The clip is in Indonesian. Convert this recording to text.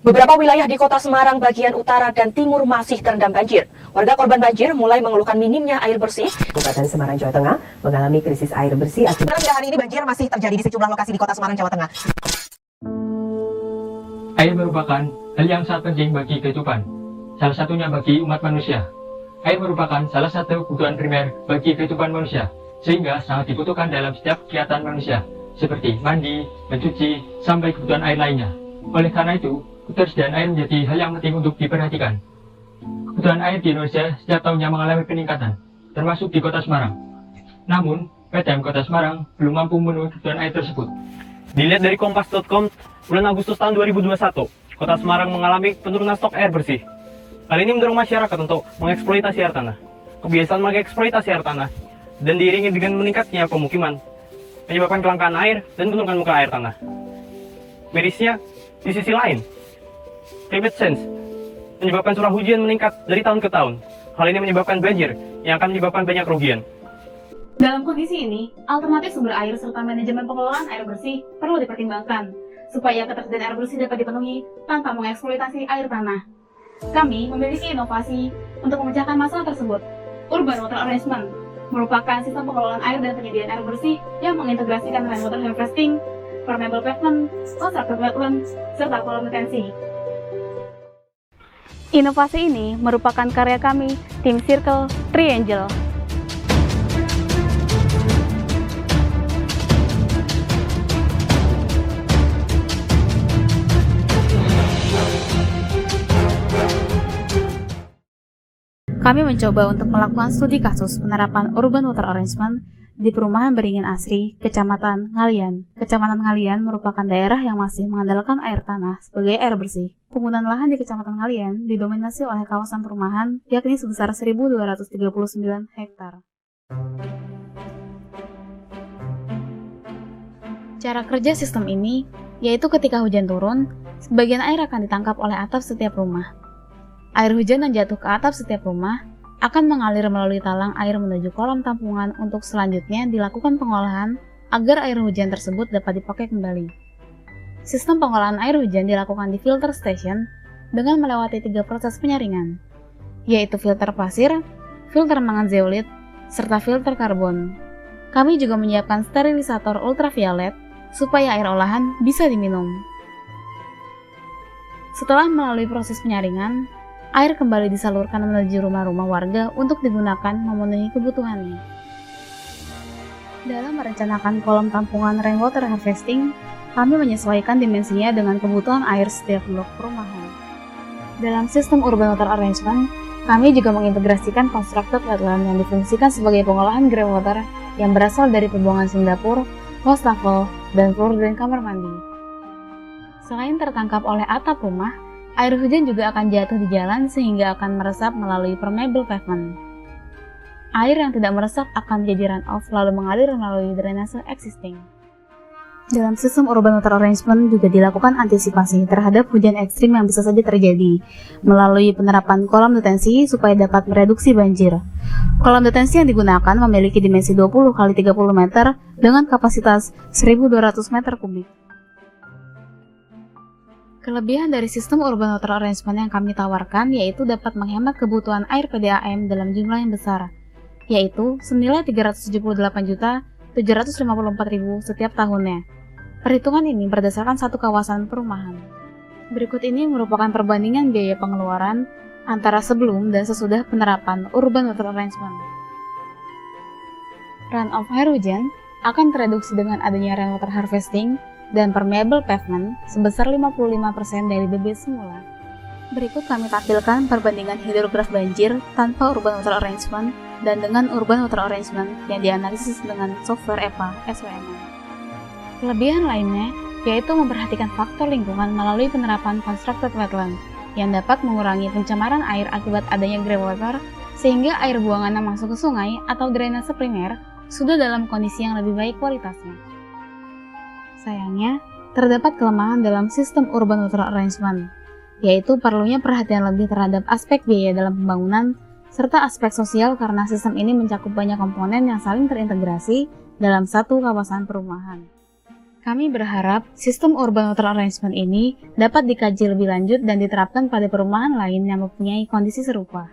Beberapa wilayah di Kota Semarang bagian utara dan timur masih terendam banjir. Warga korban banjir mulai mengeluhkan minimnya air bersih. Kabupaten Semarang, Jawa Tengah mengalami krisis air bersih akibat Hari ini banjir masih terjadi di sejumlah lokasi di Kota Semarang, Jawa Tengah. Air merupakan hal yang sangat penting bagi kehidupan, salah satunya bagi umat manusia. Air merupakan salah satu kebutuhan primer bagi kehidupan manusia, sehingga sangat dibutuhkan dalam setiap kegiatan manusia, seperti mandi, mencuci, sampai kebutuhan air lainnya. Oleh karena itu, ketersediaan air menjadi hal yang penting untuk diperhatikan. Kebutuhan air di Indonesia setiap tahunnya mengalami peningkatan, termasuk di Kota Semarang. Namun, PDAM Kota Semarang belum mampu memenuhi kebutuhan air tersebut. Dilihat dari kompas.com, bulan Agustus tahun 2021, Kota Semarang mengalami penurunan stok air bersih. Hal ini mendorong masyarakat untuk mengeksploitasi air tanah. Kebiasaan mengeksploitasi air tanah dan diiringi dengan meningkatnya pemukiman menyebabkan kelangkaan air dan penurunan muka air tanah. Mirisnya, di sisi lain, climate change menyebabkan curah hujan meningkat dari tahun ke tahun. Hal ini menyebabkan banjir yang akan menyebabkan banyak kerugian. Dalam kondisi ini, alternatif sumber air serta manajemen pengelolaan air bersih perlu dipertimbangkan supaya ketersediaan air bersih dapat dipenuhi tanpa mengeksploitasi air tanah. Kami memiliki inovasi untuk memecahkan masalah tersebut. Urban Water Arrangement merupakan sistem pengelolaan air dan penyediaan air bersih yang mengintegrasikan rainwater harvesting, permeable pavement, constructed wetland, serta kolam retensi. Inovasi ini merupakan karya kami, tim Circle Triangle. Kami mencoba untuk melakukan studi kasus penerapan Urban Water Arrangement di Perumahan Beringin Asri, Kecamatan Ngalian. Kecamatan Ngalian merupakan daerah yang masih mengandalkan air tanah sebagai air bersih. Penggunaan lahan di Kecamatan Ngalian didominasi oleh kawasan perumahan, yakni sebesar 1.239 hektar. Cara kerja sistem ini yaitu ketika hujan turun, sebagian air akan ditangkap oleh atap setiap rumah. Air hujan yang jatuh ke atap setiap rumah akan mengalir melalui talang air menuju kolam tampungan untuk selanjutnya dilakukan pengolahan agar air hujan tersebut dapat dipakai kembali. Sistem pengolahan air hujan dilakukan di filter station dengan melewati 3 proses penyaringan, yaitu filter pasir, filter mangan zeolit, serta filter karbon. Kami juga menyiapkan sterilisator ultraviolet supaya air olahan bisa diminum. Setelah melalui proses penyaringan, air kembali disalurkan menuju rumah-rumah warga untuk digunakan memenuhi kebutuhannya. Dalam merencanakan kolam tampungan rainwater harvesting, kami menyesuaikan dimensinya dengan kebutuhan air setiap blok perumahan. Dalam sistem Urban Water Arrangement, kami juga mengintegrasikan constructed wetland yang difungsikan sebagai pengolahan groundwater yang berasal dari pembuangan sindapur, wastafel, dan floor drain kamar mandi. Selain tertangkap oleh atap rumah, air hujan juga akan jatuh di jalan sehingga akan meresap melalui permeable pavement. Air yang tidak meresap akan menjadi runoff lalu mengalir melalui drainase existing. Dalam sistem Urban Water Arrangement juga dilakukan antisipasi terhadap hujan ekstrim yang bisa saja terjadi melalui penerapan kolam detensi supaya dapat mereduksi banjir. Kolam detensi yang digunakan memiliki dimensi 20 x 30 meter dengan kapasitas 1.200 meter kubik. Kelebihan dari sistem Urban Water Arrangement yang kami tawarkan yaitu dapat menghemat kebutuhan air PDAM dalam jumlah yang besar, yaitu senilai 378.754.000 setiap tahunnya. Perhitungan ini berdasarkan satu kawasan perumahan. Berikut ini merupakan perbandingan biaya pengeluaran antara sebelum dan sesudah penerapan Urban Water Arrangement. Runoff air hujan akan tereduksi dengan adanya rainwater harvesting dan permeable pavement sebesar 55% dari debit semula. Berikut kami tampilkan perbandingan hidrograf banjir tanpa Urban Water Arrangement dan dengan Urban Water Arrangement yang dianalisis dengan software EPA SWMA. Kelebihan lainnya yaitu memperhatikan faktor lingkungan melalui penerapan constructed wetland yang dapat mengurangi pencemaran air akibat adanya groundwater sehingga air buangan yang masuk ke sungai atau drainase primer sudah dalam kondisi yang lebih baik kualitasnya. Sayangnya, terdapat kelemahan dalam sistem Urban Water Arrangement, yaitu perlunya perhatian lebih terhadap aspek biaya dalam pembangunan, serta aspek sosial karena sistem ini mencakup banyak komponen yang saling terintegrasi dalam satu kawasan perumahan. Kami berharap sistem urban water arrangement ini dapat dikaji lebih lanjut dan diterapkan pada perumahan lain yang mempunyai kondisi serupa.